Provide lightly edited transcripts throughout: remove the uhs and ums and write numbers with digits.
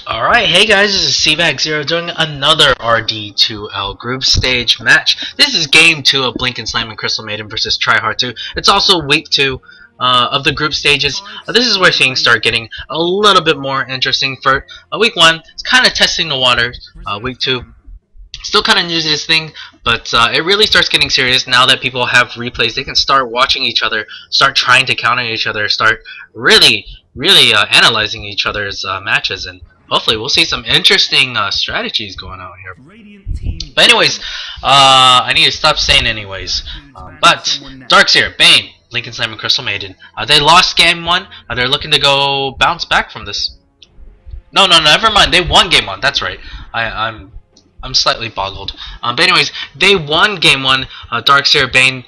Alright, hey guys, this is Cbag0 doing another RD2L group stage match. This is game 2 of Blink and Slam and Crystal Maiden versus Tryhard 2. It's also week 2 of the group stages. This is where things start getting a little bit more interesting. For week 1, it's kind of testing the waters. Week 2, still kind of new to this thing, but it really starts getting serious now that people have replays. They can start watching each other, start trying to counter each other, start really analyzing each other's matches, and hopefully we'll see some interesting strategies going on here. But anyways, I need to stop saying anyways. But Darkseer, Bane, Lincoln Slam, and Crystal Maiden. They lost game 1. They're looking to go bounce back from this. No, never mind. They won game 1. That's right. I'm slightly boggled. But anyways, they won game 1. Darkseer, Bane.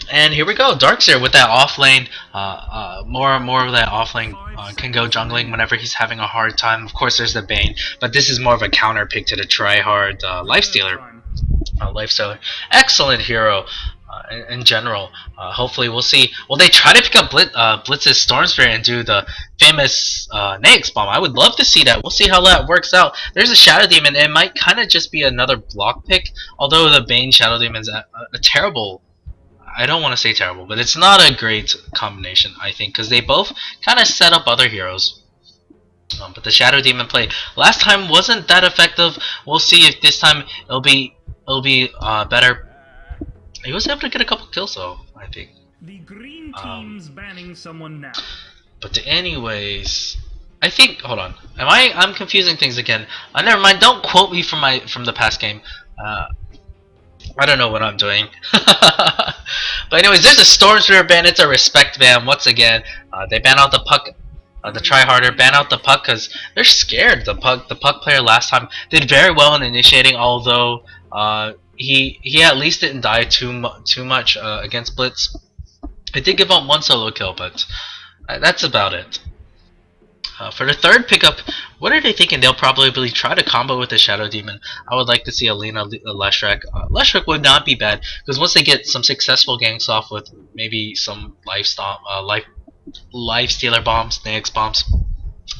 And here we go, Darkseer with that off lane, more of that off lane can go jungling whenever he's having a hard time. Of course, there's the Bane, but this is more of a counter pick to the Tryhard Lifestealer. Excellent hero in general. Hopefully, we'll see. Will they try to pick up Blitz's Storm Spirit and do the famous Naix Bomb? I would love to see that. We'll see how that works out. There's a Shadow Demon. It might kind of just be another block pick, although the Bane Shadow Demon is a terrible. I don't want to say terrible, but it's not a great combination, I think, because they both kind of set up other heroes. But the Shadow Demon play last time wasn't that effective. We'll see if this time it'll be better. He was able to get a couple kills though, I think. The green team's banning someone now. But anyways, I think hold on. I'm confusing things again. Never mind. Don't quote me from the past game. I don't know what I'm doing. But anyways, there's a Storm Spirit ban. It's a respect ban once again. They ban out the puck. The Tryharder ban out the puck because they're scared. The puck player last time did very well in initiating, although he at least didn't die too much against Blitz. He did give up one solo kill, but that's about it. For the third pickup, what are they thinking? They'll probably try to combo with the Shadow Demon. I would like to see Alina Leshrac. Leshrac would not be bad, because once they get some successful ganks off with maybe some Lifestealer bombs, Naix bombs,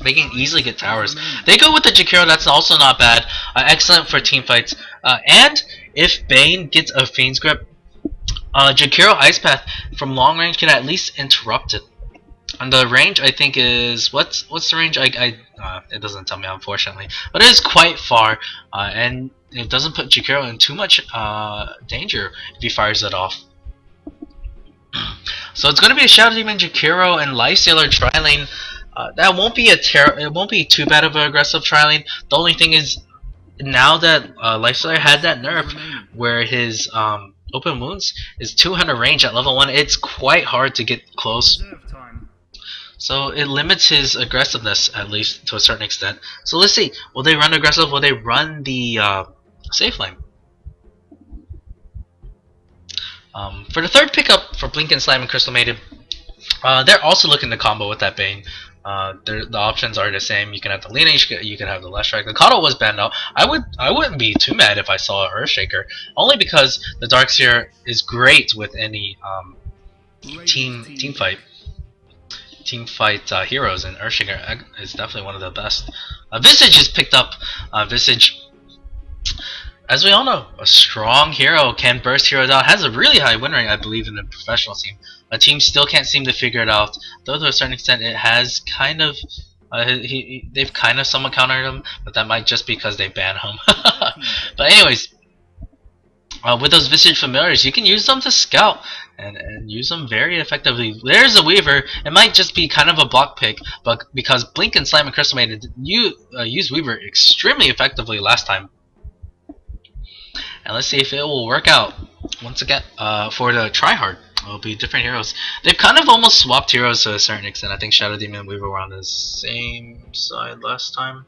they can easily get towers. They go with the Jakiro, that's also not bad. Excellent for team fights. And if Bane gets a Fiend's Grip, Jakiro Ice Path from long range can at least interrupt it. And the range, I think, is what's the range? It doesn't tell me, unfortunately, but it is quite far, and it doesn't put Jakiro in too much danger if he fires it off. So it's going to be a Shadow Demon, Jakiro, and Lifestealer tri-lane. That won't be it won't be too bad of an aggressive tri-lane. The only thing is, now that Lifestealer had that nerf where his open wounds is 200 range at level 1, it's quite hard to get close. So it limits his aggressiveness, at least to a certain extent. So let's see. Will they run aggressive? Will they run the safe lane? For the third pickup for Blink and Slam and Crystal Maiden, they're also looking to combo with that Bane. The options are the same. You can have the Lina, you can have the Leshrac. The Kato was banned out. I wouldn't be too mad if I saw an Earthshaker, only because the Darkseer is great with any team fight. Heroes, and Earthshaker is definitely one of the best. Visage is picked up. Visage, as we all know, a strong hero, can burst heroes out, has a really high win rate, I believe, in the professional team. A team still can't seem to figure it out, though to a certain extent it has kind of, they've kind of somewhat countered him, but that might just be because they ban him. But anyways, with those Visage familiars, you can use them to scout and use them very effectively. There's a Weaver. It might just be kind of a block pick, but because Blink and Slam and Crystal Maiden used Weaver extremely effectively last time. And let's see if it will work out once again for the Tryhard. It'll be different heroes. They've kind of almost swapped heroes to a certain extent. I think Shadow Demon and Weaver were on the same side last time.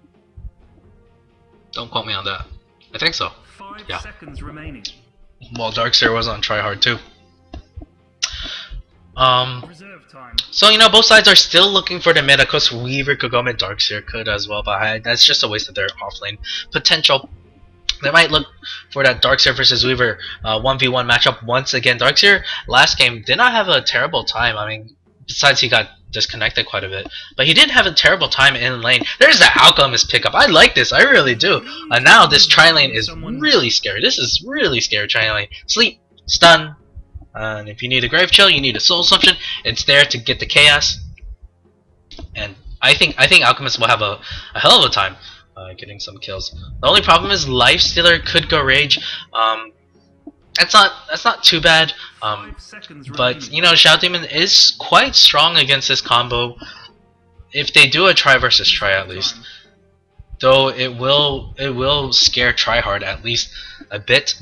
Don't quote me on that. I think so. 5 seconds remaining. Well, Darkseer was on Tryhard too. So you know, both sides are still looking for the mid. Of course, Weaver could go mid, Darkseer could as well, but that's just a waste of their offlane potential. They might look for that Darkseer versus Weaver 1v1 matchup once again. Darkseer last game did not have a terrible time. I mean, Besides, he got disconnected quite a bit. But he didn't have a terrible time in lane. There's the Alchemist pickup. I like this. I really do. Now this tri-lane is really scary. This is really scary tri-lane. Sleep, stun, and if you need a Grave Chill, you need a Soul Assumption. It's there to get the Chaos. And I think Alchemist will have a hell of a time getting some kills. The only problem is Lifestealer could go Rage. That's not too bad. But you know, Shadow Demon is quite strong against this combo. If they do a try versus try, at least, though it will scare Tryhard at least a bit.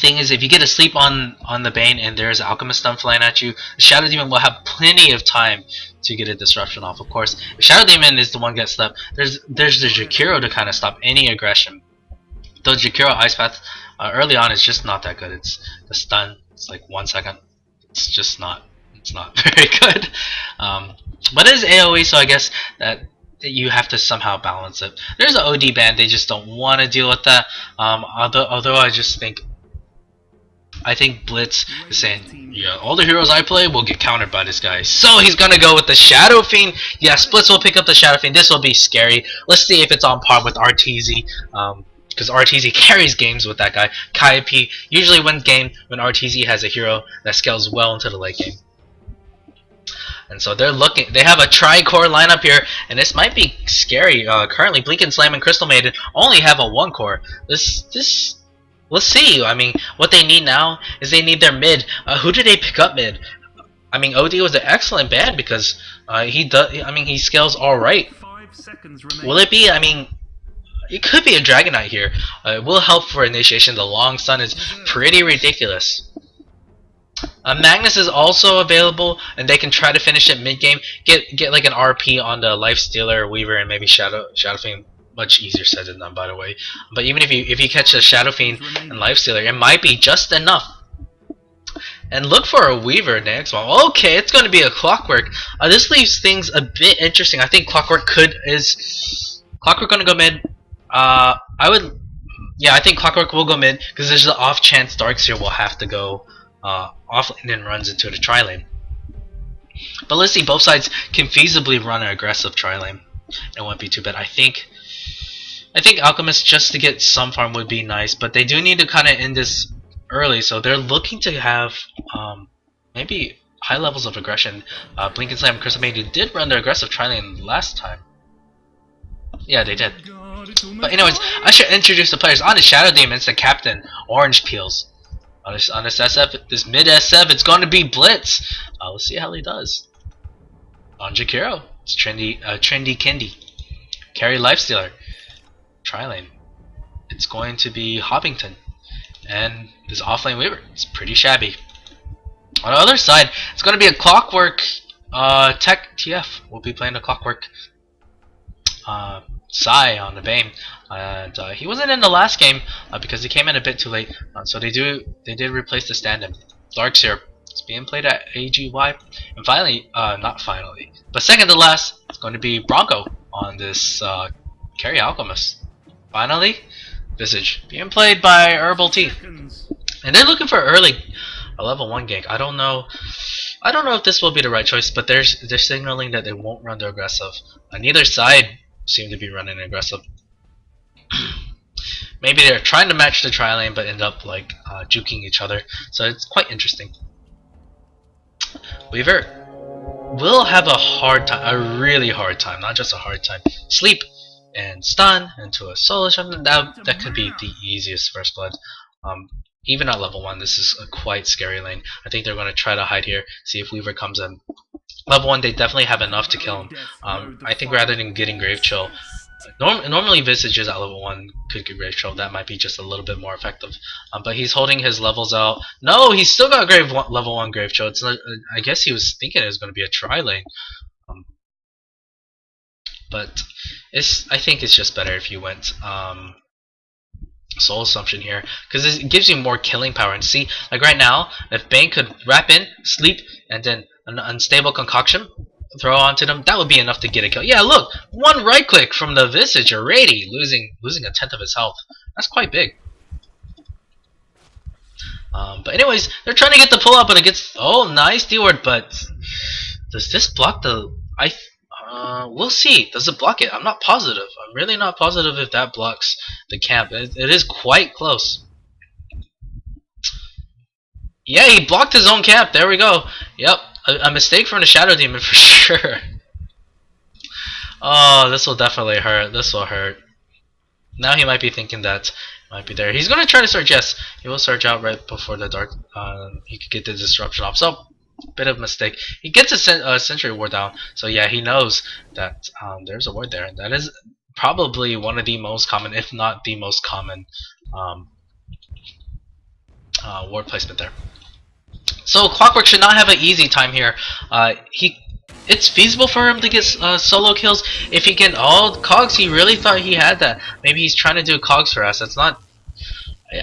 Thing is, if you get a sleep on the Bane and there's Alchemist stun flying at you, Shadow Demon will have plenty of time to get a disruption off. Of course, if Shadow Demon is the one gets slept, there's the Jakiro to kind of stop any aggression. Though Jakiro Ice Path early on is just not that good. It's the stun. It's like 1 second. It's just not. It's not very good. But it is AOE, so I guess that you have to somehow balance it. There's an OD ban. They just don't want to deal with that. Although I think Blitz is saying, yeah, all the heroes I play will get countered by this guy. So he's gonna go with the Shadow Fiend. Yes, Blitz will pick up the Shadow Fiend. This will be scary. Let's see if it's on par with RTZ. Because RTZ carries games with that guy. Kai-P usually wins game when RTZ has a hero that scales well into the late game. And so they have a tri-core lineup here, and this might be scary. Currently, Blink and Slam and Crystal Maiden only have a 1-core. Let's see. I mean, what they need now is they need their mid. Who did they pick up mid? I mean, OD was an excellent ban because he scales all right. Will it be? I mean, it could be a Dragon Knight here. It will help for initiation. The long stun is pretty ridiculous. Magnus is also available, and they can try to finish it mid game. Get like an RP on the Lifestealer, Weaver, and maybe Shadow Fiend. Much easier said than done, by the way. But even if you catch a Shadow Fiend and Lifestealer, it might be just enough. And look for a Weaver next one. Okay, it's going to be a Clockwork. This leaves things a bit interesting. I think Clockwork going to go mid. I think Clockwork will go mid because there's the off chance Darkseer will have to go off lane and runs into the tri lane. But let's see, both sides can feasibly run an aggressive tri lane. It won't be too bad. I think Alchemist just to get some farm would be nice, but they do need to kind of end this early, so they're looking to have maybe high levels of aggression. Blink and Slam and Crystal Maiden did run their aggressive tri lane last time. Yeah, they did. But anyways, I should introduce the players. On the Shadow Demon, it's the captain, Orange Peels. On this SF, this mid SF, it's going to be Blitz. Let's see how he does. On Jakiro, it's trendy Kendi. Carry Lifestealer. Tri-lane. It's going to be Hoppington. And this offlane Weaver. It's pretty shabby. On the other side, it's going to be a Clockwork Tech TF. We'll be playing a Clockwork Psy on the Bane, and he wasn't in the last game because he came in a bit too late. So they did replace the stand-in. Darkseer. It's being played at AGY, and finally, not finally, but second to last, it's going to be Bronco on this Carry Alchemist. Finally, Visage being played by Herbal T, and they're looking for early a level 1 gank. I don't know if this will be the right choice, but they're signaling that they won't run the aggressive. Neither side seem to be running aggressive. Maybe they're trying to match the tri lane, but end up like juking each other. So it's quite interesting. Weaver will have a hard time, a really hard time, not just a hard time. Sleep and stun into a solo shot. That could be the easiest first blood. Even at level 1, this is a quite scary lane. I think they're going to try to hide here, see if Weaver comes in. Level 1, they definitely have enough to kill him. I think rather than getting Grave Chill, normally Visages at level 1 could get Grave Chill. That might be just a little bit more effective. But he's holding his levels out. No, he's still got level 1 Grave Chill. It's not, I guess he was thinking it was going to be a tri lane. But I think it's just better if you went Soul Assumption here, because it gives you more killing power. And see, like right now, if Bane could wrap in, sleep, and then an unstable concoction throw onto them, that would be enough to get a kill. Yeah, look, one right click from the Visage already, losing a tenth of his health. That's quite big. But anyways, they're trying to get the pull out, but it gets, oh, nice D-word, but Does this block the... we'll see. Does it block it? I'm not positive. I'm really not positive if that blocks the camp. It is quite close. Yeah, he blocked his own camp. There we go. Yep, a mistake from the Shadow Demon for sure. Oh, this will definitely hurt. This will hurt. Now he might be thinking that it might be there. He's going to try to search. Yes, he will search out right before the dark. He could get the disruption off. So, bit of a mistake. He gets a Sentry Ward down. So yeah, he knows that there's a ward there. That is probably one of the most common, if not the most common, ward placement there. So Clockwork should not have an easy time here. It's feasible for him to get solo kills if he can. Oh, Cogs, he really thought he had that. Maybe he's trying to do Cogs harass. That's not.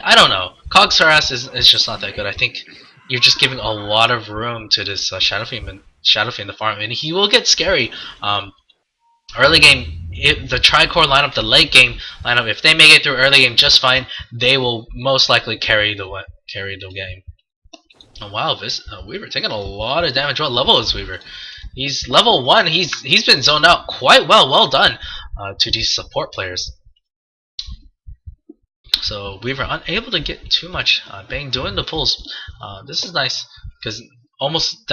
I don't know. Cogs harass is just not that good. I think you're just giving a lot of room to this Shadow Fiend in the farm, and he will get scary. Early game, the Tricore lineup, the late game lineup, if they make it through early game just fine, they will most likely carry the game. Oh wow, Weaver taking a lot of damage. What level is Weaver? He's level 1. He's been zoned out quite well. Well done to these support players. So Weaver unable to get too much. Bang doing the pulls. This is nice because almost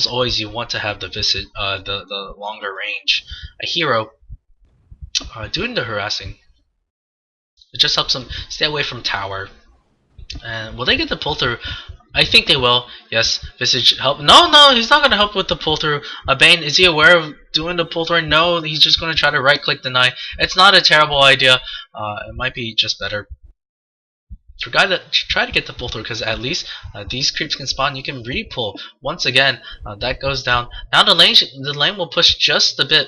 always you want to have the the longer range. A hero doing the harassing. It just helps him stay away from tower. And will they get the pull through? I think they will. Yes, Visage help. No, he's not gonna help with the pull through. Bane, is he aware of doing the pull through? No, he's just gonna try to right click deny. It's not a terrible idea. It might be just better. Try to get the pull through because at least these creeps can spawn. You can re-pull once again. That goes down. Now the lane will push just a bit.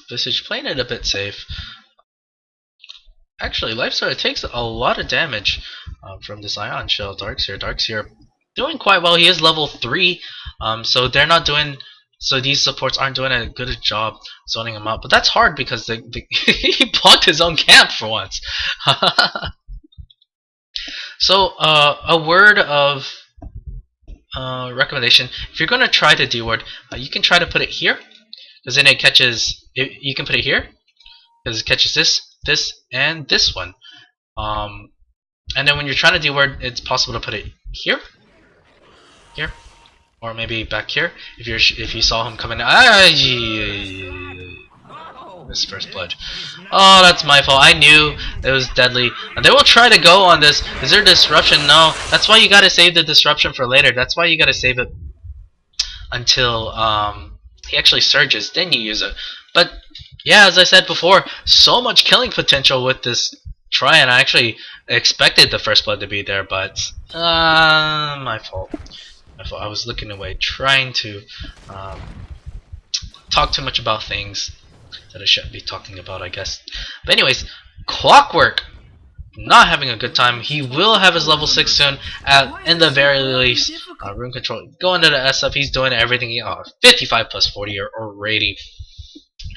Visage playing it a bit safe. Actually, Lifestar takes a lot of damage from this Ion Shell. Darkseer doing quite well. He is level 3, so they're not doing. So these supports aren't doing a good job zoning him out. But that's hard because he blocked his own camp for once. So a word of recommendation: if you're gonna try to D-ward, you can try to put it here, because then it catches. You can put it here, because it catches this, and this one. And then when you're trying to D-ward, it's possible to put it here, or maybe back here. If you saw him coming, this first blood. Oh, that's my fault. I knew it was deadly. And they will try to go on this. Is there disruption? No. That's why you gotta save the disruption for later. That's why you gotta save it until he actually surges. Then you use it. But yeah, as I said before, so much killing potential with this try, and I actually expected the first blood to be there, but my fault. I was looking away, trying to talk too much about things that I shouldn't be talking about, I guess. But anyways, Clockwork not having a good time. He will have his level 6 soon, in the very least. Rune control, going to the S up. He's doing everything. 55 plus 40 already.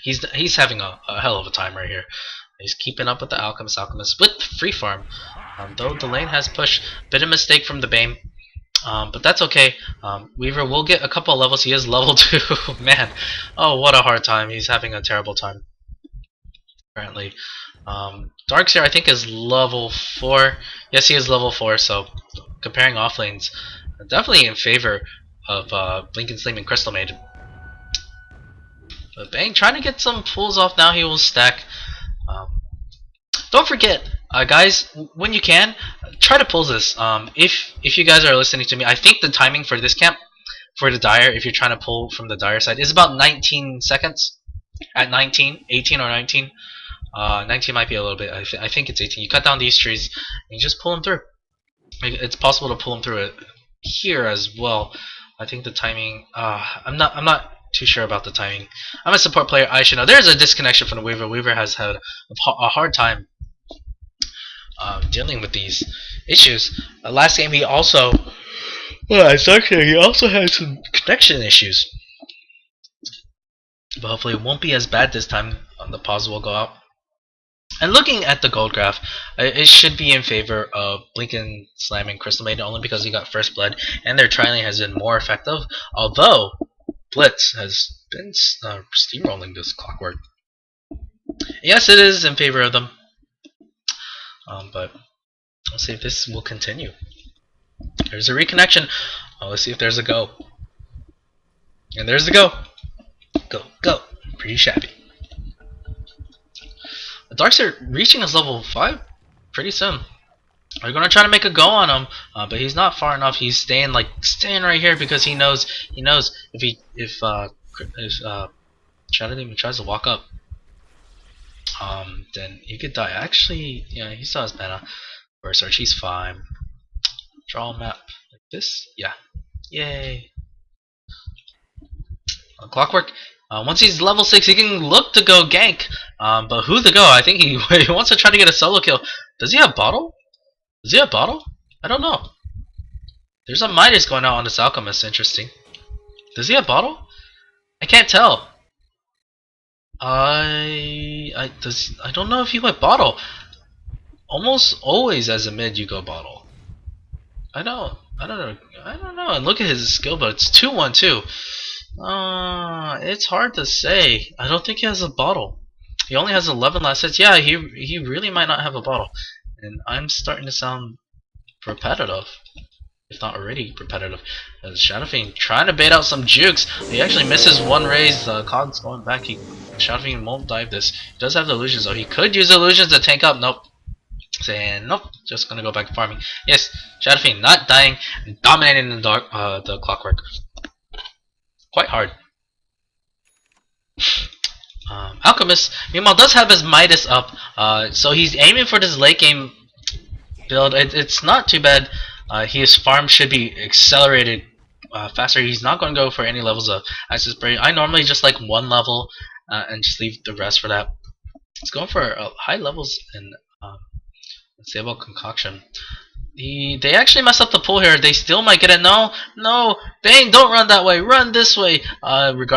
He's having a hell of a time right here. He's keeping up with the Alchemist with free farm. Though the lane has pushed, bit of mistake from the Bane. But that's okay. Weaver will get a couple of levels. He is level 2. Man, oh, what a hard time. He's having a terrible time, apparently. Darkseer, I think, is level 4. Yes, he is level 4, so comparing off lanes, definitely in favor of Blink and Sleep and Crystal Maiden. But Bang, trying to get some pulls off now. He will stack. Don't forget, guys, when you can, try to pull this. If you guys are listening to me, I think the timing for this camp, for the Dire, if you're trying to pull from the Dire side, is about 19 seconds. At 19, 18 or 19. 19 might be a little bit. I think it's 18. You cut down these trees and you just pull them through. It's possible to pull them through it here as well. I think the timing. I'm not too sure about the timing. I'm a support player. I should know. There's a disconnection from the Weaver. Weaver has had a hard time dealing with these issues. Last game he also. Well, he also had some connection issues. But hopefully it won't be as bad this time. The pause will go out. And looking at the gold graph, it should be in favor of Blinken slamming Crystal Maiden only because he got first blood and their trialing has been more effective. Although Blitz has been steamrolling this Clockwork. Yes, it is in favor of them. But let's see if this will continue. There's a reconnection. Let's see if there's a go. And there's a go. Go, go. Pretty shabby. Darkseer reaching his level 5 pretty soon. We're gonna try to make a go on him, but he's not far enough. He's staying right here because he knows if Shadow Demon tries to walk up, then he could die. Actually, yeah, he still has mana. Burst Search, he's fine. Draw a map like this, yeah, yay. Clockwork. Once he's level 6, he can look to go gank. But who to go? I think he wants to try to get a solo kill. Does he have bottle? Does he have bottle? I don't know. There's a Midas going out on this Alchemist. Interesting. Does he have bottle? I can't tell. I don't know if he went bottle. Almost always as a mid you go bottle. I don't know. And look at his skill, but it's 2-1-2. It's hard to say. I don't think he has a bottle. He only has 11 last hits. Yeah, he really might not have a bottle. And I'm starting to sound repetitive, if not already repetitive. Shadow Fiend trying to bait out some jukes. He actually misses one raise. Cog's going back. Shadow Fiend won't dive this. He does have the illusions though. He could use illusions to tank up. Nope. Saying nope. Just gonna go back to farming. Yes, Shadow Fiend not dying and dominating the dark, the Clockwork. Quite hard. Alchemist, meanwhile, does have his Midas up, so he's aiming for this late game build. It's not too bad. His farm should be accelerated faster. He's not going to go for any levels of Access Spray. I normally just like one level and just leave the rest for that. He's going for high levels in Stable Concoction. They actually messed up the pull here. They still might get it. No, Bane, don't run that way. Run this way.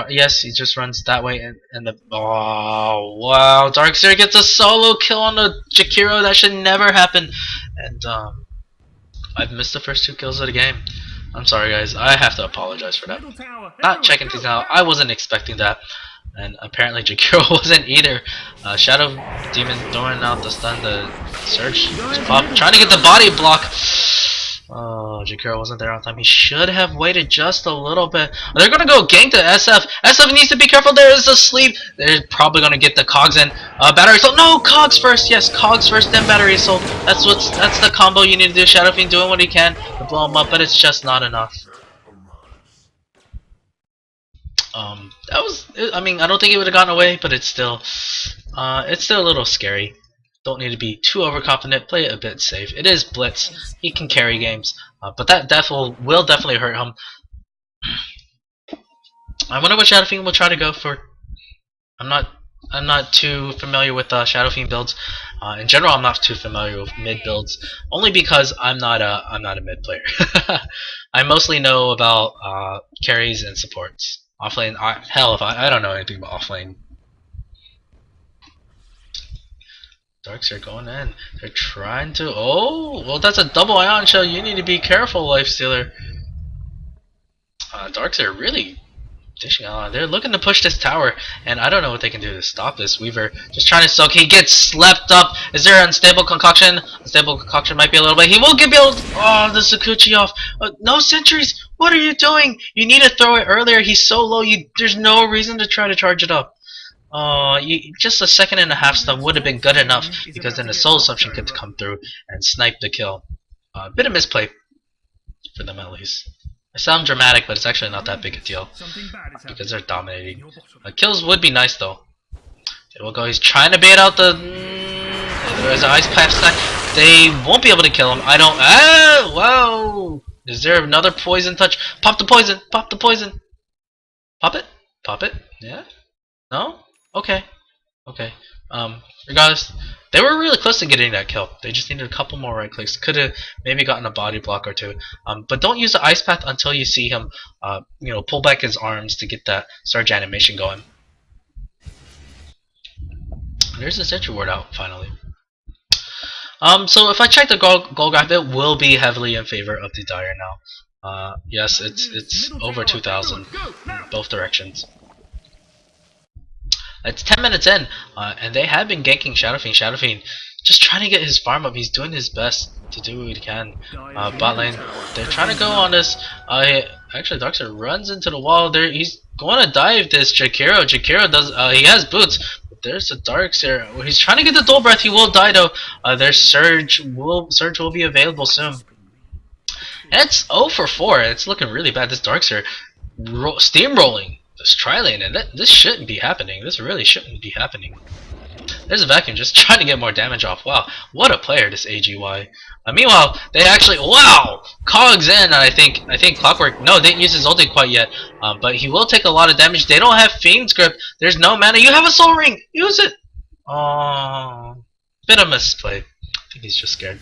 Yes, he just runs that way. And the oh wow, Darkseer gets a solo kill on the Jakiro. That should never happen. And I've missed the first 2 kills of the game. I'm sorry, guys. I have to apologize for that. Not checking things out. I wasn't expecting that. And apparently Jakiro wasn't either. Shadow Demon throwing out the stun, the Surge pop, trying to get the body block. Oh, Jakiro wasn't there on time. He should have waited just a little bit. They're gonna go gank the SF. SF needs to be careful. There is a sleep. They're probably gonna get the Cogs in. Battery Assault. No, Cogs first. Yes, Cogs first, then Battery Assault. That's the combo you need to do. Shadow Fiend doing what he can to blow him up, but it's just not enough. I mean, I don't think it would have gotten away, but it's still a little scary. Don't need to be too overconfident. Play it a bit safe. It is Blitz. He can carry games, but that will definitely hurt him. I wonder what Shadow Fiend will try to go for. I'm not too familiar with Shadow Fiend builds. In general, I'm not too familiar with mid builds, only because I'm not a mid player. I mostly know about carries and supports. Offlane, hell, if I don't know anything about offlane. Darks are going in. They're trying to. Oh, well, that's a double ion shell. You need to be careful, Lifestealer. Darks are really dishing out. They're looking to push this tower, and I don't know what they can do to stop this. Weaver just trying to soak. He gets slept up. Is there an unstable concoction? Unstable concoction might be a little bit. He will get able. Oh, the Sakuchi off. No sentries. What are you doing? You need to throw it earlier. He's so low. There's no reason to try to charge it up. Just a 1.5 stun would have been good enough because then the soul assumption could come through and snipe the kill. Bit of misplay for them at least. I sound dramatic, but it's actually not that big a deal because they're dominating. Kills would be nice though. There we'll go. He's trying to bait out the. There's an ice pipe stack. They won't be able to kill him. I don't. Ah! Whoa! Is there another poison touch? Pop the poison! Pop the poison! Pop it? Pop it? Yeah? No? Okay. Okay. Regardless, they were really close to getting that kill. They just needed a couple more right clicks. Could have maybe gotten a body block or two. But don't use the ice path until you see him, pull back his arms to get that surge animation going. There's a sentry ward out finally. So if I check the goal graph, it will be heavily in favor of the Dire now. Yes, it's over 2,000 in both directions. It's 10 minutes in, and they have been ganking Shadow Fiend. Shadow Fiend just trying to get his farm up. He's doing his best to do what he can. Bot lane, they're trying to go on this. Actually, Darkseid runs into the wall. There, he's going to dive this Jakiro. Jakiro does. He has boots. But there's a Darkseid. He's trying to get the dual breath. He will die though. Their Surge will be available soon. And it's 0 for 4. It's looking really bad. This Darkseid steamrolling this tri-lane, and this shouldn't be happening. This really shouldn't be happening. There's a vacuum just trying to get more damage off. Wow, what a player this AGY. Meanwhile, they actually Cogs in, and I think Clockwork didn't use his ulti quite yet. But he will take a lot of damage. They don't have Fiend's Grip. There's no mana. You have a Soul Ring. Use it. Oh, bit of misplay. I think he's just scared.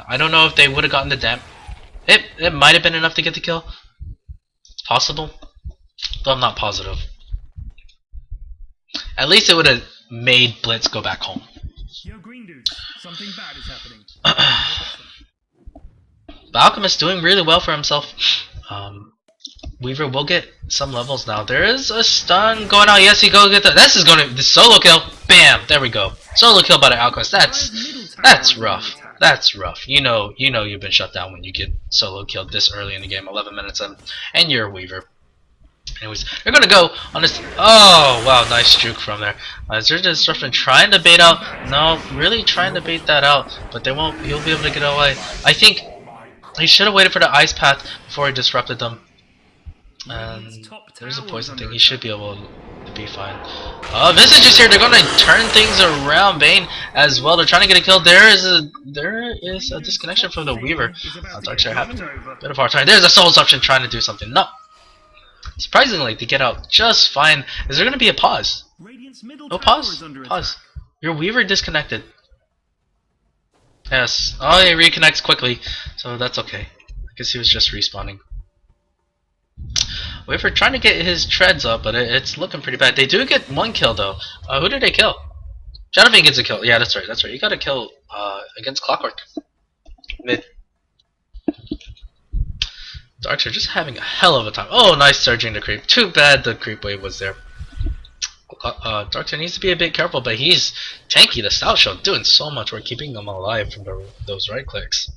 I don't know if they would have gotten the damage. It might have been enough to get the kill. It's possible. Though I'm not positive. At least it would have made Blitz go back home. Yo, green dudes, something bad is happening. But Alchemist doing really well for himself. Weaver will get some levels now. There is a stun going out. Yes, he go get that. This is going to the solo kill. Bam! There we go. Solo kill by the Alchemist. That's rough. That's rough. You know you've been shut down when you get solo killed this early in the game, 11 minutes in, and you're a Weaver. Anyways, they're gonna go on this. Oh wow, nice juke from there. Is there disruption trying to bait out? No, really trying to bait that out, but they won't. He'll be able to get away. I think he should have waited for the ice path before he disrupted them. And there's a poison thing. He should be able to be fine. Visage is here. They're gonna turn things around. Bane as well. They're trying to get a kill. There is a disconnection from the Weaver. Darkseid having a bit of a hard time. There's a soul disruption trying to do something. No. Surprisingly, they get out just fine. Is there going to be a pause? No pause? Pause. Your Weaver disconnected. Yes. Oh, he reconnects quickly, so that's okay. I guess he was just respawning. Weaver trying to get his treads up, but it's looking pretty bad. They do get one kill though. Who did they kill? Shadow Fiend gets a kill. Yeah, that's right. That's right. You got a kill against Clockwork. Mid. Darks are just having a hell of a time. Oh, nice surging the creep. Too bad the creep wave was there. Darkseid needs to be a bit careful, but he's tanky. The Stout Show doing so much work keeping them alive from those right clicks.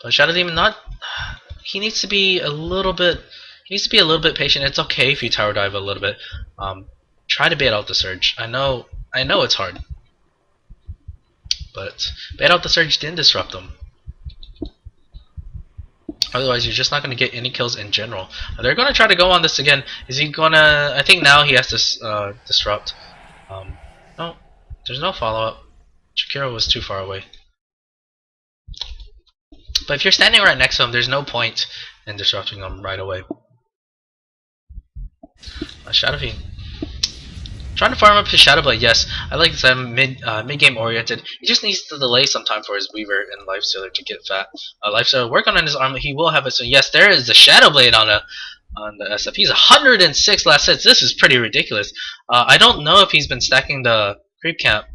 But Shadow Demon he needs to be a little bit. He needs to be a little bit patient. It's okay if you tower dive a little bit. Try to bait out the surge. I know it's hard, but bait out the surge didn't disrupt them. Otherwise, you're just not going to get any kills in general. They're going to try to go on this again. Is he going to... I think now he has to disrupt. No, there's no follow-up. Shakira was too far away. But if you're standing right next to him, there's no point in disrupting him right away. Shadow Fiend. Trying to farm up his Shadow Blade, yes. I like this. I'm mid-game oriented. He just needs to delay some time for his Weaver and Lifestealer to get fat. Lifestealer work on his armor. He will have it. So yes, there is the Shadow Blade on the SF. He's 106 last hits. This is pretty ridiculous. I don't know if he's been stacking the creep camp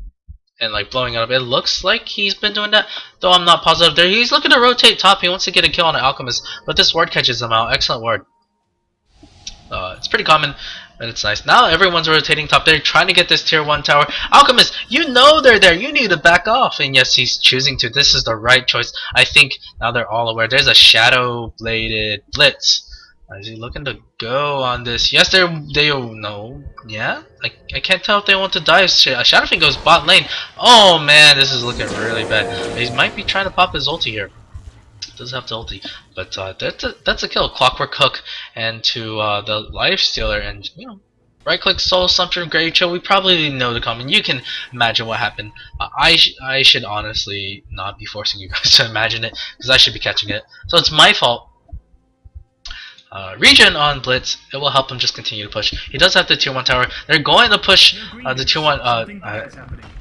and like blowing it up. It looks like he's been doing that, though I'm not positive. There, he's looking to rotate top. He wants to get a kill on an Alchemist, but this ward catches him out. Excellent ward. It's pretty common. And it's nice. Now everyone's rotating top. They're trying to get this tier 1 tower. Alchemist, you know they're there. You need to back off. And yes, he's choosing to. This is the right choice. I think now they're all aware. There's a shadow bladed blitz. Is he looking to go on this? Yes, they know. Yeah? I can't tell if they want to dive. Shadow Fiend goes bot lane. Oh man, this is looking really bad. He might be trying to pop his ulti here. Does have to ulti, but that's a kill. Clockwork Hook and to the Lifestealer, and right click Soul Assumption Grave Chill. We probably know the comment. You can imagine what happened. I should honestly not be forcing you guys to imagine it because I should be catching it. So it's my fault. Regen on Blitz. It will help him just continue to push. He does have the tier 1 tower. They're going to push the tier 1.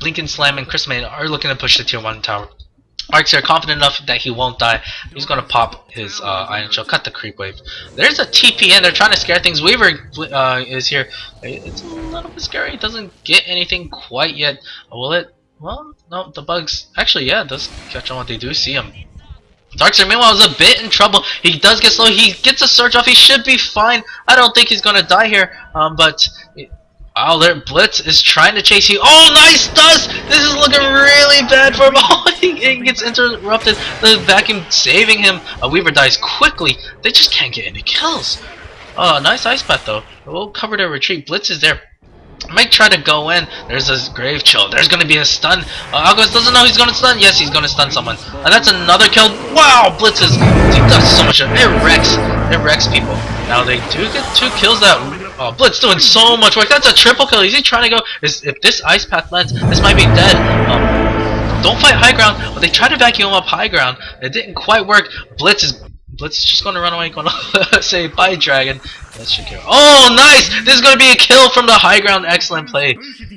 Blink and Slam and Chris May are looking to push the tier 1 tower. Ark's here, confident enough that he won't die. He's gonna pop his Iron Shell, cut the creep wave. There's a TP in, they're trying to scare things. Weaver is here. It's a little bit scary. It doesn't get anything quite yet. Will it? Well, no, the bugs. Actually, yeah, it does catch on what they do see him. Darkseer, meanwhile, is a bit in trouble. He does get slow. He gets a surge off. He should be fine. I don't think he's gonna die here. But oh, there, Blitz is trying to chase you. Oh, nice dust! This is looking really bad for him. Oh, he gets interrupted. The vacuum saving him. Weaver dies quickly. They just can't get any kills. Oh, nice ice path though. We'll cover their retreat. Blitz is there. Might try to go in. There's a grave chill. There's gonna be a stun. Alchemist doesn't know he's gonna stun. Yes, he's gonna stun someone. And that's another kill. Wow, Blitz is. He does so much. It wrecks people. Now they do get 2 kills. That Blitz doing so much work. That's a triple kill. Is he trying to go? If this ice path lands, this might be dead. Don't fight high ground. But they tried to vacuum up high ground. It didn't quite work. Blitz is just gonna run away. Gonna say bye, dragon. That should kill. Oh, nice! This is gonna be a kill from the high ground. Excellent play.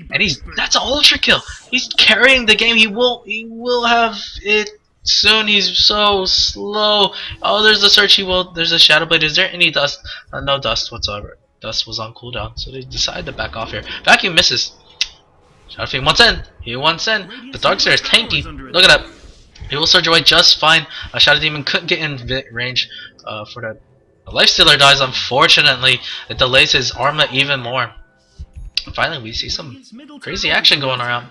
And that's an ultra kill. He's carrying the game. He will have it soon. He's so slow. Oh, there's a search. There's a shadow blade. Is there any dust? No dust whatsoever. Dust was on cooldown, so they decided to back off here. Vacuum misses. Shadow Fiend wants in. He wants in. The Darkseer is tanky. Look at that. He will surge away just fine. Shadow Demon couldn't get in range for that. The Lifestealer dies, unfortunately. It delays his Arma even more. And finally, we see some crazy action going around.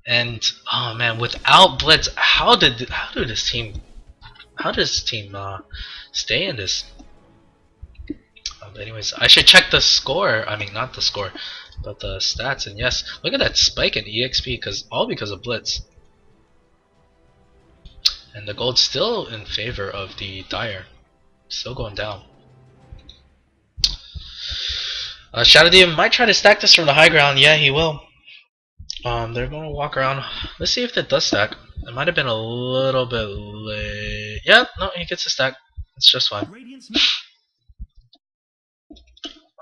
And oh man, without Blitz, how does this team stay in this? But anyways, I should check the score. I mean, not the score, but the stats. And yes, look at that spike in EXP, all because of Blitz. And the gold's still in favor of the Dire. Still going down. Shadow Demon might try to stack this from the high ground. Yeah, he will. They're going to walk around. Let's see if it does stack. It might have been a little bit late. Yeah, no, he gets a stack. It's just fine.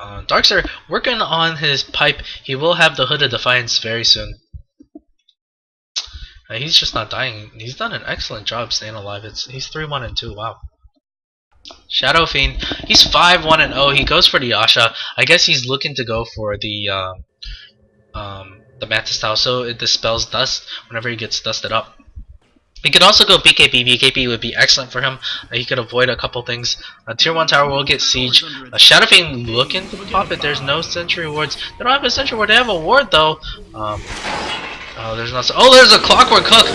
Darkseer working on his pipe. He will have the Hood of Defiance very soon. He's just not dying. He's done an excellent job staying alive. He's 3-1-2. Wow. Shadow Fiend. He's 5-1-0. He goes for the Yasha. I guess he's looking to go for the Mantis Towel, so it dispels dust whenever he gets dusted up. He could also go BKB. BKB would be excellent for him. He could avoid a couple things. Tier 1 tower will get siege. Shadow Fiend looking to pop it. There's no sentry wards. They don't have a sentry ward. They have a ward though. There's not. Oh, there's a Clockwork Hook.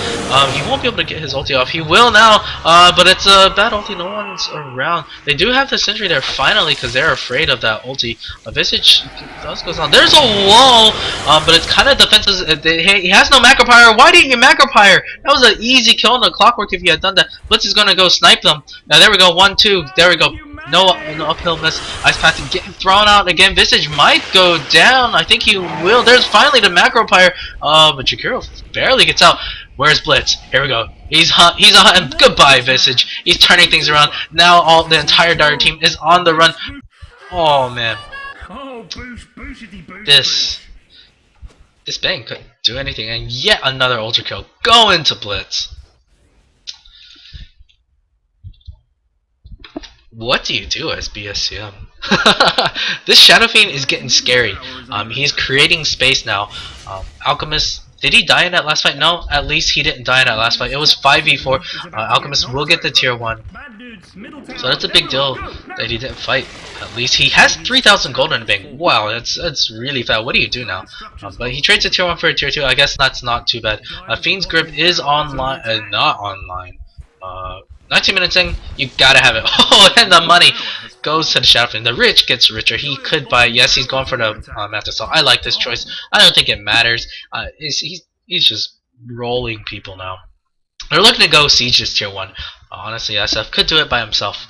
He won't be able to get his ulti off. He will now, but it's a bad ulti. No one's around. They do have the sentry there finally because they're afraid of that ulti. Visage does goes on. There's a wall, but it's kind of defensive. He has no Macropyre. Why didn't you Macropyre? That was an easy kill on the Clockwork if you had done that. Blitz is gonna go snipe them. Now there we go. 1-2. There we go. No uphill miss. Ice Path getting thrown out again. Visage might go down. I think he will. There's finally the Macropyre. But Jakiro barely gets out. Where's Blitz? Here we go. He's on. Goodbye, Visage. He's turning things around. Now the entire Dire team is on the run. Oh man. This bang couldn't do anything, and yet another ultra kill. Go into Blitz. What do you do as BSCM? This Shadow Fiend is getting scary. He's creating space now. Alchemist, did he die in that last fight? No, at least he didn't die in that last fight. It was 5v4. Alchemist will get the tier 1. So that's a big deal that he didn't fight. At least he has 3,000 gold in the bank. Wow, that's really fast. What do you do now? But he trades a tier 1 for a tier 2. I guess that's not too bad. Fiend's Grip is online, not online. 19 minutes in, you gotta have it. Oh, and the money goes to the Shadow Fiend. The rich gets richer. He could buy. Yes, he's going for the Mantis. I like this choice. I don't think it matters. He's just rolling people now. They're looking to go siege this tier 1. Honestly, SF could do it by himself.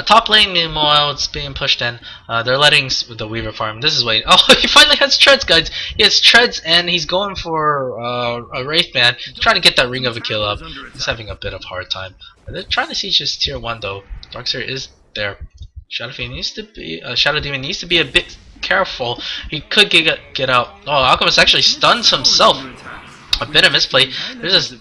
Top lane, meanwhile, it's being pushed in. They're letting the Weaver farm. This is waiting. Oh, he finally has treads, guys. He has treads, and he's going for a Wraith Man. He's trying to get that Ring of a Kill up. He's having a bit of a hard time. They're trying to siege his tier 1, though. Darkseer is there. Shadow Fiend needs to be. Shadow Demon needs to be a bit careful. He could get out. Oh, Alchemist actually stuns himself. a bit of misplay. There's a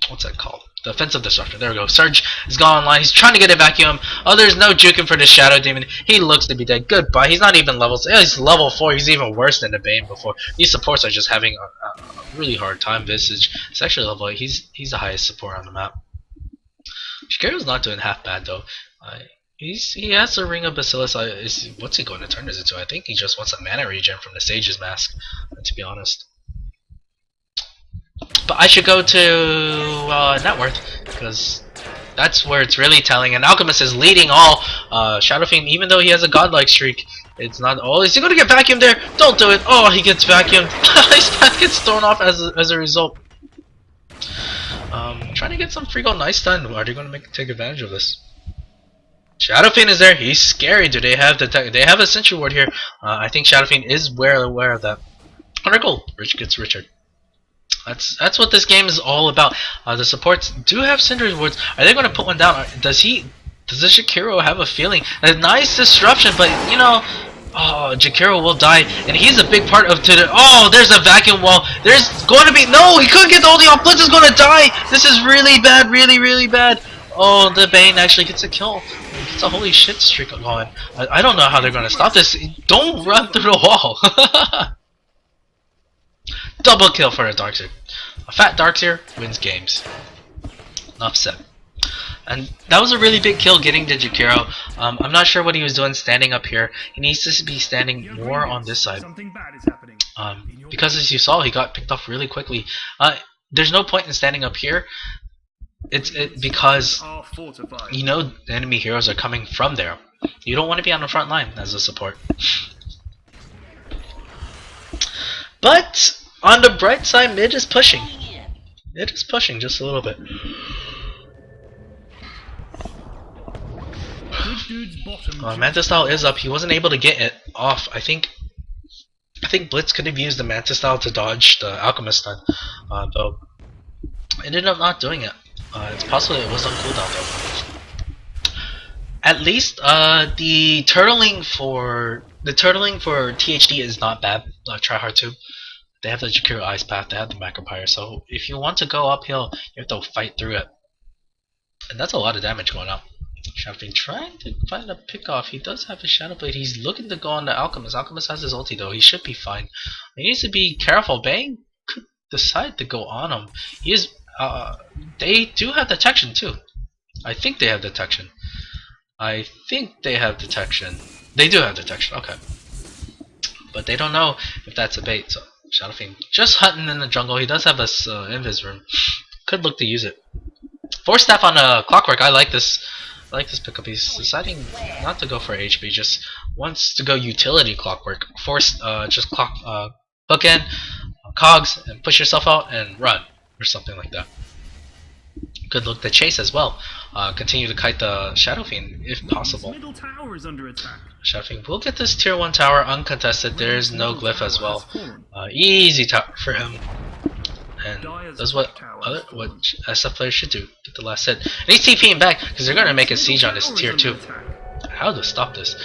what's that called? The offensive disruptor. There we go. Surge is gone online. He's trying to get a vacuum. Oh, there's no juking for the Shadow Demon. He looks to be dead. Goodbye. He's not even level. He's level 4. He's even worse than the Bane before. These supports are just having a really hard time. Visage. It's actually level 8. He's the highest support on the map. Shikaru's not doing half bad though. He has a Ring of Bacillus. What's he going to turn this into? I think he just wants a mana regen from the Sage's Mask, to be honest. But I should go to Net Worth, because that's where it's really telling. And Alchemist is leading all. Shadow Fiend, even though he has a godlike streak, it's not. Oh, is he going to get vacuumed there? Don't do it. Oh, he gets vacuumed. His path gets thrown off as a result. Trying to get some free gold nice stun. Are they going to take advantage of this? Shadow Fiend is there. He's scary. Do they have they have a Sentry Ward here? I think Shadow Fiend is well aware of that. 100 gold. Rich gets richer. That's what this game is all about. The supports do have Sentry Wards. Are they going to put one down? Does the Jakiro have a feeling? A nice disruption, but you know, oh, Jakiro will die, and he's a big part of oh, there's a vacuum wall. There's going to be no. He couldn't get the ulti off. Blitz is going to die. This is really bad. Really bad. Oh, the Bane actually gets a kill. It's a holy shit streak going. I don't know how they're going to stop this. Don't run through the wall. Double kill for the Darkseer. A fat Darkseer wins games. Enough said. And that was a really big kill getting to Jakiro. I'm not sure what he was doing standing up here. He needs to be standing more on this side. Because as you saw, he got picked off really quickly. There's no point in standing up here. Because you know the enemy heroes are coming from there. You don't want to be on the front line as a support. But on the bright side, mid is pushing. Mid is pushing just a little bit. Mantis Style is up. He wasn't able to get it off. I think Blitz could have used the Mantis Style to dodge the Alchemist stun, though ended up not doing it. It's possible it was on cooldown though. At least the turtling for THD is not bad. Try hard too. They have the Jakiro Ice Path, they have the Macropyre, so if you want to go uphill, you have to fight through it. And that's a lot of damage going up. Shadow Fiend trying to find a pick off. He does have his Shadow Blade. He's looking to go on the Alchemist. Alchemist has his ulti though. He should be fine. He needs to be careful. Bang could decide to go on him. He is. They do have detection too. I think they have detection. They do have detection. Okay. But they don't know if that's a bait. So Shadow Fiend just hunting in the jungle. He does have this invis room. Could look to use it. Force Staff on Clockwork. I like this. I like this pickup. He's deciding not to go for HP. Just wants to go utility Clockwork. Force just hook in cogs and push yourself out and run or something like that. Good look to chase as well. Continue to kite the Shadow Fiend if possible. Shadow Fiend will get this tier 1 tower uncontested. There is no glyph as well. Easy tower for him. And that's what SF players should do. Get the last hit. And he's TPing back because they're going to make a siege on this tier 2. How to stop this?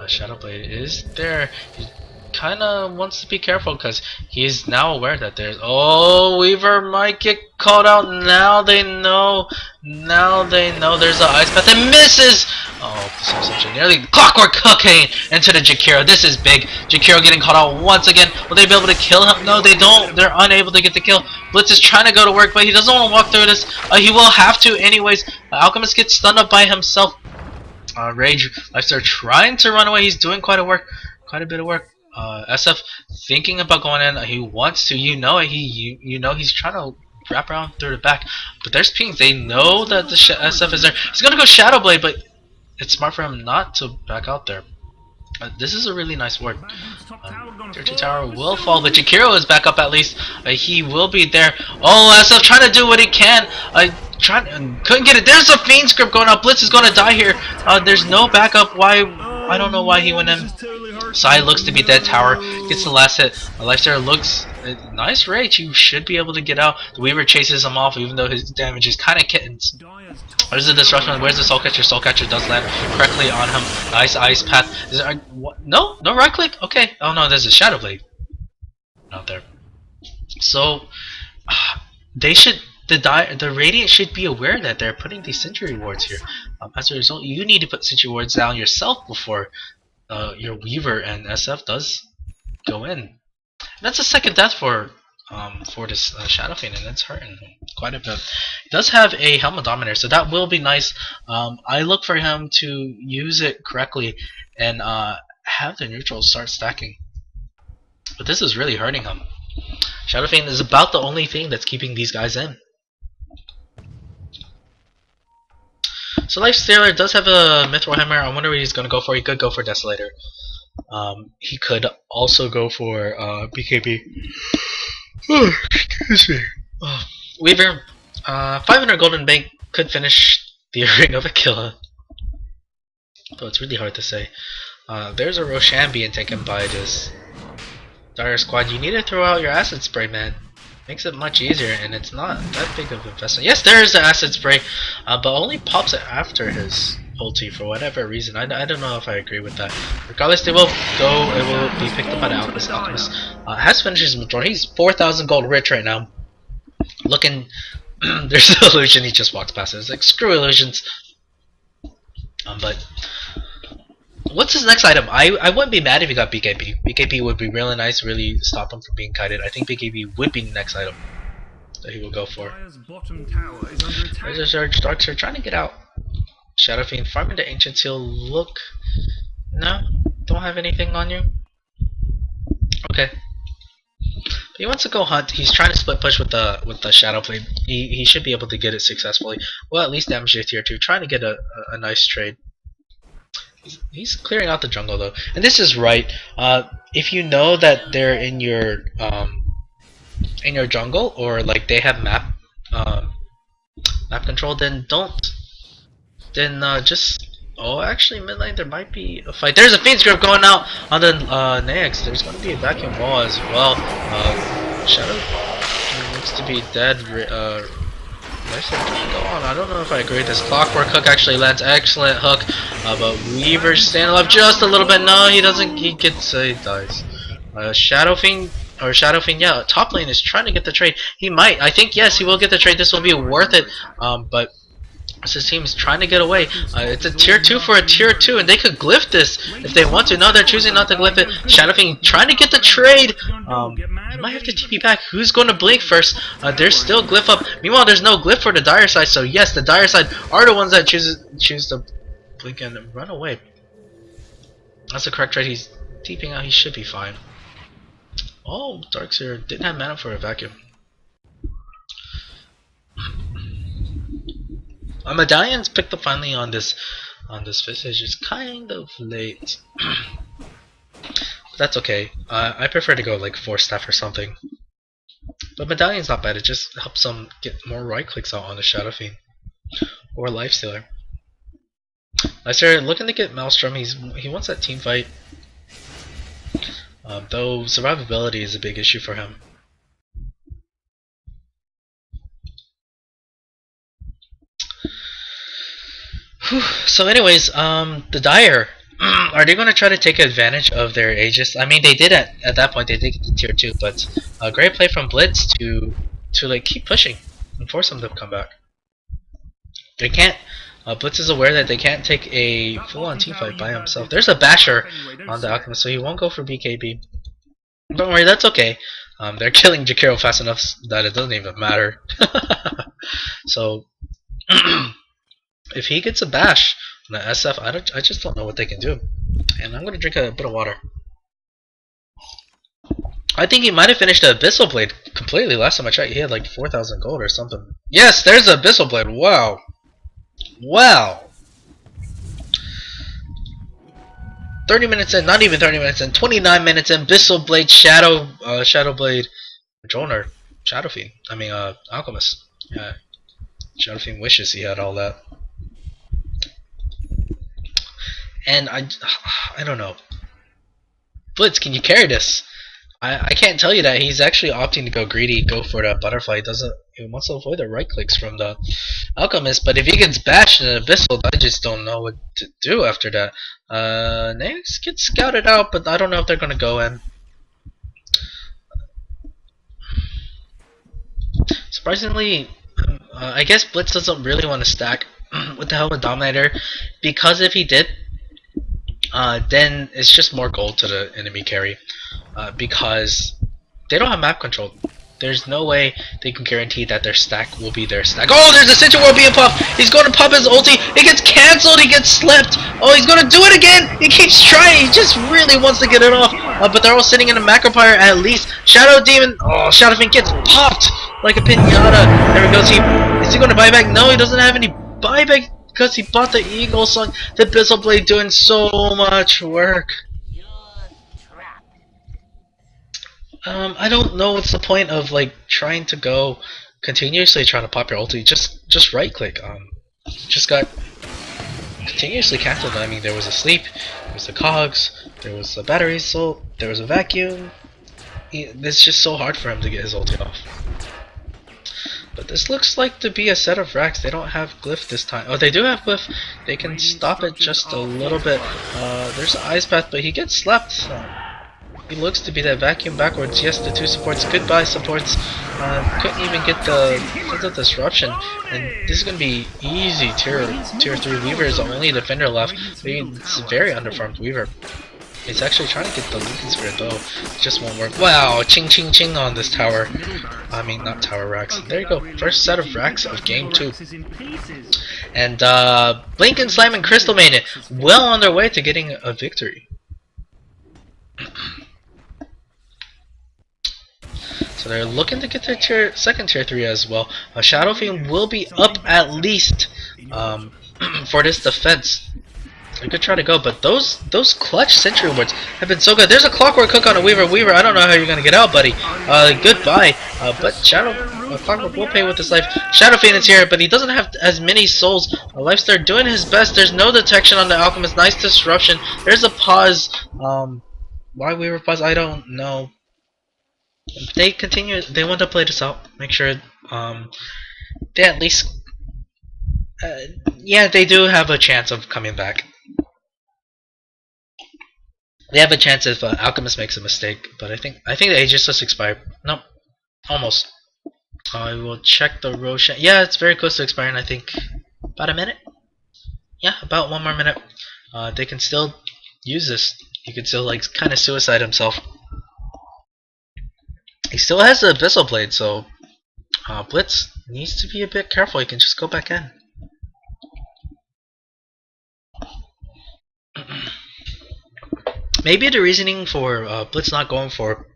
Shadow Blade is there. He kind of wants to be careful because he's now aware that there's. Oh, Weaver might get called out. Now they know. Now they know there's an Ice Path and misses. Oh, this is such a nearly Clockwork hooking into the Jakiro. This is big. Jakiro getting caught out once again. Will they be able to kill him? No, they don't. They're unable to get the kill. Blitz is trying to go to work, but he doesn't want to walk through this. He will have to anyways. Alchemist gets stunned up by himself. Rage Lifester trying to run away. He's doing quite a bit of work. SF thinking about going in. He wants to. You know he's trying to wrap around through the back. But there's pings. They know that the SF is there. He's gonna go Shadow Blade, but it's smart for him not to back out there. This is a really nice ward. Tier 2 tower will fall, but Jakiro is back up at least. He will be there. Oh, SF trying to do what he can. Couldn't get it. There's a Fiend script going up. Blitz is going to die here. There's no backup. Why? I don't know why he went in. Sai looks to be dead. Tower gets the last hit. Lifester looks nice rage. You should be able to get out. The Weaver chases him off, even though his damage is kind of kittens. Where's the disruption? Where's the Soul Catcher? Soul Catcher does land correctly on him. Nice Ice Path. Is there, no right click. Okay. Oh no, there's a Shadow Blade out there. So they should the Radiant should be aware that they're putting these Sentry wards here. As a result, you need to put Sentry wards down yourself before your Weaver and SF does go in. And that's a second death for this Shadow Fiend, and it's hurting him quite a bit. He does have a Helmet Dominator, so that will be nice. I look for him to use it correctly and have the neutrals start stacking. But this is really hurting him. Shadow Fiend is about the only thing that's keeping these guys in. So Lifestealer does have a Mithril Hammer. I wonder what he's going to go for. He could go for Desolator. He could also go for BKB. Oh, excuse me. Oh. Weaver, 500 Golden Bank could finish the Ring of Aquila. Though it's really hard to say. There's a Roshan being taken by this Dire Squad. You need to throw out your Acid Spray, man. Makes it much easier, and it's not that big of an investment. Yes, there is the Acid Spray, but only pops it after his ulti for whatever reason. I don't know if I agree with that. Regardless, they will go. It will be picked up by the Alchemist. Alchemist has finished his majority. He's 4,000 gold rich right now. Looking, there's the illusion. He just walks past it. It's like screw illusions. But what's his next item? I wouldn't be mad if he got BKB. BKB would be really nice, really stop him from being kited. I think BKB would be the next item that he will go for. There's our Darks are trying to get out. Shadow Fiend farming the Ancient Seal. Look, no, don't have anything on you. Okay, but he wants to go hunt. He's trying to split push with the Shadow Blade. He should be able to get it successfully. Well, at least damage your tier 2. Trying to get a nice trade. He's clearing out the jungle though, and this is right. If you know that they're in your jungle, or like they have map control, then don't. Then just actually mid lane there might be a fight. There's a Fiend's Grip going out on the Nax. There's going to be a vacuum wall as well. Shadow looks to be dead. Nice one trying to go on. I don't know if I agree with this. Clockwork Hook actually lands. Excellent hook. But Weaver's standing up just a little bit. No, he doesn't. He dies. Shadow Fiend, yeah. Top lane is trying to get the trade. He might. I think, yes, he will get the trade. This will be worth it. But his team is trying to get away. It's a tier 2 for a tier 2, and they could glyph this if they want to. No, they're choosing not to glyph it. Shadow Fiend trying to get the trade. He might have to TP back. Who's going to blink first? There's still glyph up. Meanwhile, there's no glyph for the Dire side. So yes, the Dire side are the ones that choose to blink and run away. That's the correct trade. He's TPing out. He should be fine. Oh, Darkseer didn't have mana for a vacuum. Medallions picked up finally on this Visage. It's kind of late. That's okay. I prefer to go like 4-staff or something. But Medallion's not bad. It just helps them get more right clicks out on the Shadow Fiend or Lifestealer. Lifestealer looking to get Maelstrom. He wants that team fight. Though survivability is a big issue for him. So anyways, the Dire, are they going to try to take advantage of their Aegis? I mean, they did at that point. They did get to tier 2, but a great play from Blitz to like keep pushing and force them to come back. They can't. Blitz is aware that they can't take a full-on team fight by himself. There's a Basher on the Alchemist, so he won't go for BKB. Don't worry, that's okay. They're killing Jakiro fast enough that it doesn't even matter. So. If he gets a bash on the SF, I just don't know what they can do. And I'm gonna drink a bit of water. I think he might have finished the Abyssal Blade completely. Last time I checked, he had like 4,000 gold or something. Yes, there's the Abyssal Blade. Wow, wow. 30 minutes in, not even 30 minutes in, 29 minutes in. Abyssal Blade, Shadow Blade, Droner, Shadow Fiend. I mean, Alchemist. Yeah, Shadow Fiend wishes he had all that. And I don't know. Blitz, can you carry this? I can't tell you that. He's actually opting to go greedy, go for the butterfly. He wants to avoid the right clicks from the Alchemist. But if he gets bashed in an Abyssal, I just don't know what to do after that. Nax gets scouted out, but I don't know if they're gonna go in. Surprisingly, I guess Blitz doesn't really want to stack with the Helmet Dominator, because if he did, then it's just more gold to the enemy carry. Because they don't have map control. There's no way they can guarantee that their stack will be their stack. Oh, there's a Citroën being puffed. He's going to pop his ulti. It gets cancelled. He gets slipped. Oh, he's going to do it again. He keeps trying. He just really wants to get it off. But they're all sitting in a macro pyre at least. Shadow Demon. Oh, Shadow Fiend gets popped like a pinata. There he goes. Is he going to buy back? No, he doesn't have any buyback because he bought the Eagle Song. The Pistol Blade doing so much work. I don't know what's the point of like trying to go continuously trying to pop your ulti. Just right click. Just got continuously cancelled. I mean, there was a sleep, there was the cogs, there was the battery assault, there was a vacuum. It's just so hard for him to get his ulti off. But this looks like to be a set of racks. They don't have glyph this time. Oh, they do have glyph. They can stop it just a little bit. There's an ice path, but he gets slapped. He looks to be that vacuum backwards. Yes, the two supports. Goodbye supports. Couldn't even get the disruption. And this is gonna be easy. Tier 3 Weaver is the only defender left. It's a very underfarmed Weaver. He's actually trying to get the Lincoln Spirit though. It just won't work. Wow, ching ching ching on this tower. I mean, not tower racks. There you go. First set of racks of game 2. And Blinken, Slime, and Crystal Maiden well on their way to getting a victory. So they're looking to get their second tier 3 as well. Shadow Fiend will be up at least for this defense. We could try to go, but those clutch sentry wards have been so good. There's a clockwork cook on a Weaver. Weaver, I don't know how you're gonna get out, buddy. Goodbye. But Clockwork will pay with his life. Shadow Fiend is here, but he doesn't have as many souls. Lifestar doing his best. There's no detection on the Alchemist. Nice disruption. There's a pause. Why Weaver pause? I don't know. They continue. They want to play this out. Make sure they at least yeah, they do have a chance of coming back. They have a chance if Alchemist makes a mistake, but I think the Aegis just expired. Nope, almost. I will check the Roshan. Yeah, it's very close to expiring. I think about a minute. Yeah, about 1 more minute. They can still use this. He could still like kind of suicide himself. He still has the Abyssal Blade, so Blitz needs to be a bit careful. He can just go back in. Maybe the reasoning for Blitz not going for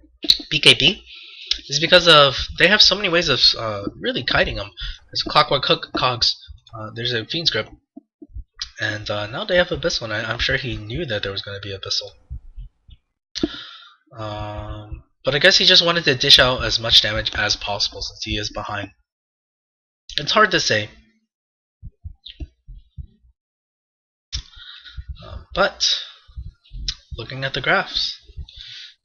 BKB is because of they have so many ways of really kiting him. There's a Clockwork Cogs, there's a Fiend's Grip, and now they have Abyssal, and I'm sure he knew that there was going to be Abyssal. But I guess he just wanted to dish out as much damage as possible since he is behind. It's hard to say. But looking at the graphs,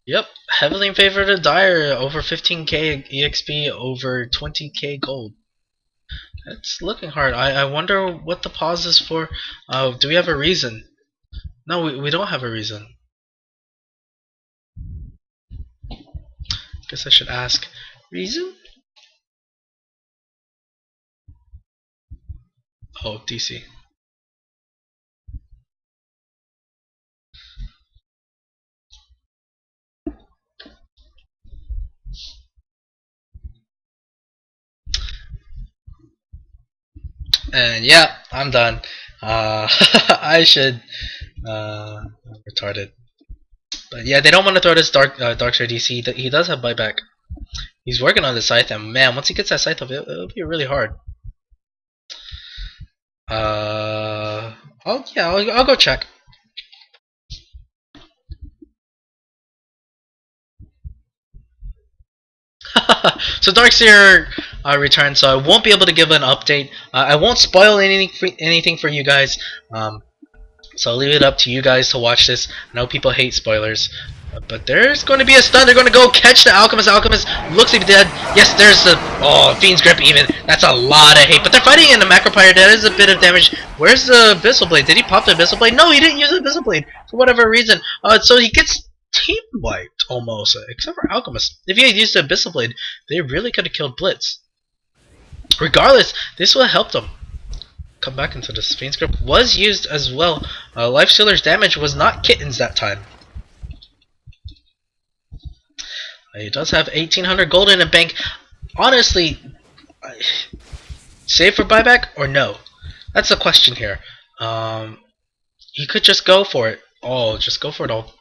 yep, heavily in favor of the Dire, over 15k EXP, over 20k gold. It's looking hard. I wonder what the pause is for. Do we have a reason? No, we don't have a reason. Guess I should ask. Reason? Oh, DC. And yeah, I'm done. I should retarded. But yeah, they don't want to throw this Darkshire DC. He does have buyback. He's working on the scythe, and man, once he gets that scythe up, it'll be really hard. I'll go check. So Darkseer returned, so I won't be able to give an update. I won't spoil anything for you guys. So I'll leave it up to you guys to watch this. I know people hate spoilers, but there's going to be a stun. They're going to go catch the Alchemist. Alchemist looks to be dead. Yes, there's the Fiend's Grip even. That's a lot of hate. But they're fighting in the Macro Pyre. That is a bit of damage. Where's the Abyssal Blade? Did he pop the Abyssal Blade? No, he didn't use the Abyssal Blade for whatever reason. So he gets team wiped almost, except for Alchemist. If he had used the Abyssal Blade, they really could have killed Blitz. Regardless, this will help them come back into this. Fiend's Grip was used as well. Life Stealer's damage was not kittens that time. He does have 1,800 gold in the bank. Honestly, save for buyback or no? That's the question here. He could just go for it. Oh, just go for it all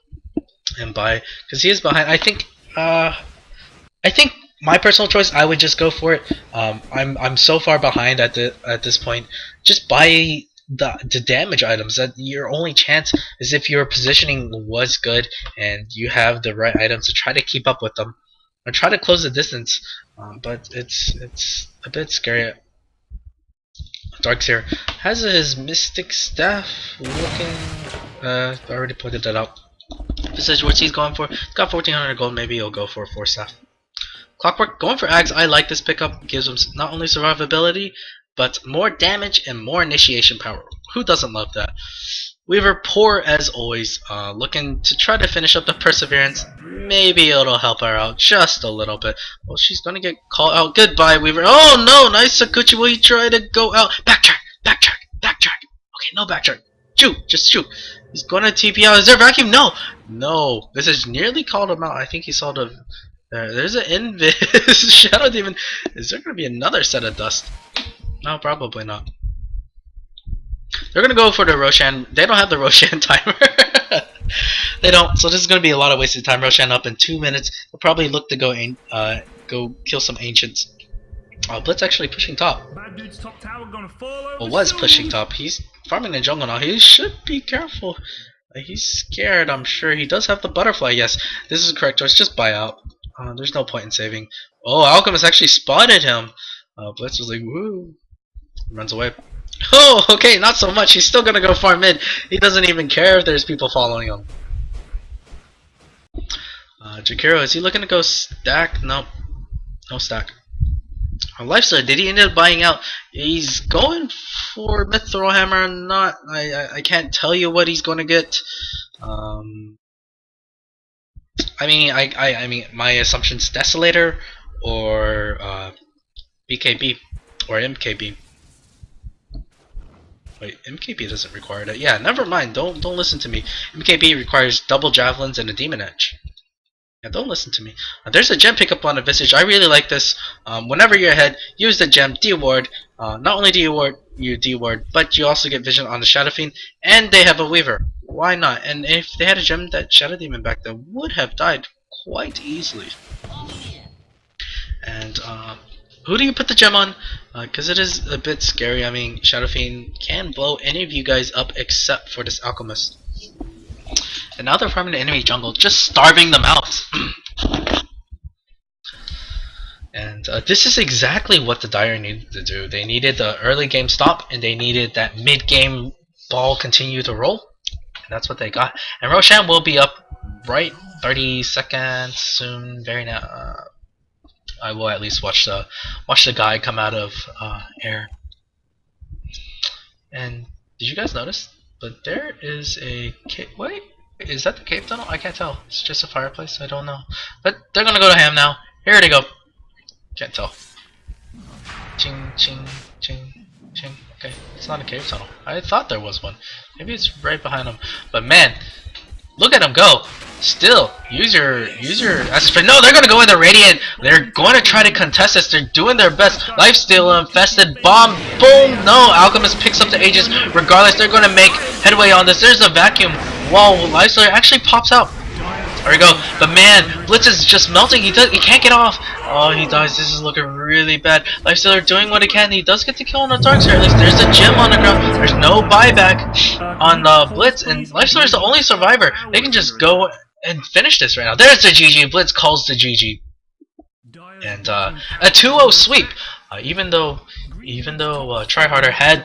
and buy, because he is behind. I think my personal choice, I would just go for it. I'm so far behind at this point. Just buy the damage items. That your only chance is if your positioning was good and you have the right items to try to keep up with them or try to close the distance. But it's a bit scary. Darkseer has his Mystic Staff looking. I already pointed that out. This is what he's going for. He's got 1,400 gold. Maybe he'll go for 4 staff. Clockwork going for Ags. I like this pickup. Gives him not only survivability, but more damage and more initiation power. Who doesn't love that? Weaver, poor as always, looking to try to finish up the Perseverance. Maybe it'll help her out just a little bit. Well, she's gonna get called out. Goodbye, Weaver. Oh no, nice Sakuchi. Will you try to go out? Backtrack, backtrack, backtrack. Okay, no backtrack. Shoot, just shoot. He's gonna TP out. Is there vacuum? No, no. This is nearly called him out. I think he saw the. There's an invis. Shadow Demon. Is there gonna be another set of dust? No, probably not. They're gonna go for the Roshan. They don't have the Roshan timer. They don't. So this is gonna be a lot of wasted time. Roshan up in 2 minutes. They'll probably look to go kill some ancients. Blitz actually pushing top. Bad dude's top tower gonna fall over. Well, was pushing top. He's farming the jungle now. He should be careful. He's scared. I'm sure he does have the butterfly. Yes, this is correct choice. Just buy out. There's no point in saving. Oh, Alchemist actually spotted him. Blitz was like, woo. Runs away. Oh, okay, not so much. He's still gonna go farm mid. He doesn't even care if there's people following him. Jakiro, is he looking to go stack? Nope. No stack. Lifestealer, did he end up buying out? He's going for Mithril Hammer. Not. I can't tell you what he's going to get. I mean, my assumption's Desolator or BKB or MKB. Wait, MKB doesn't require that. Yeah, never mind. Don't listen to me. MKB requires double javelins and a demon edge. Yeah, don't listen to me. There's a gem pickup on the Visage. I really like this. Whenever you're ahead, use the gem, D-ward. Not only do you D-ward, but you also get vision on the Shadow Fiend, and they have a Weaver. Why not? And if they had a gem, that Shadow Demon back there would have died quite easily. And who do you put the gem on? Because it is a bit scary. I mean, Shadow Fiend can blow any of you guys up except for this Alchemist. And now they're farming the enemy jungle, just starving them out. And this is exactly what the Dire needed to do. They needed the early game stop, and they needed that mid-game ball continue to roll. And that's what they got. And Roshan will be up right 30 seconds soon. Very now. I will at least watch the guy come out of air. And did you guys notice? But there is a wait. Is that the cave tunnel? I can't tell. It's just a fireplace. I don't know. But they're gonna go to ham now. Here they go. Can't tell. Ching, ching, ching, ching. Okay, it's not a cave tunnel. I thought there was one. Maybe it's right behind them. But man, look at them go. Still, use your Assassin. No, they're gonna go in the Radiant. They're going to try to contest this. They're doing their best. Lifesteal infested bomb. Boom. No, Alchemist picks up the Aegis. Regardless, they're gonna make headway on this. There's a vacuum. Whoa, Lifestealer actually pops out. There we go. But man, Blitz is just melting. He can't get off. Oh, he dies. This is looking really bad. Lifestealer doing what he can. He does get the kill on the Darkseer. At least there's a gem on the ground. There's no buyback on Blitz, and Lifestealer is the only survivor. They can just go and finish this right now. There's the GG. Blitz calls the GG. And a 2-0 sweep. Even though Tryharder had,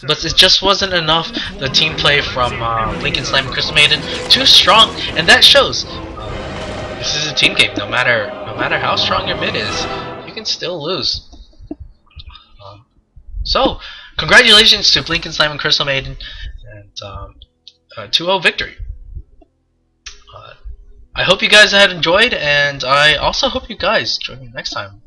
but it just wasn't enough. The team play from Lincoln Slam and Crystal Maiden too strong, and that shows. This is a team game. No matter how strong your mid is, you can still lose. So, congratulations to Lincoln Slam and Crystal Maiden, and 2-0 victory. I hope you guys had enjoyed, and I also hope you guys join me next time.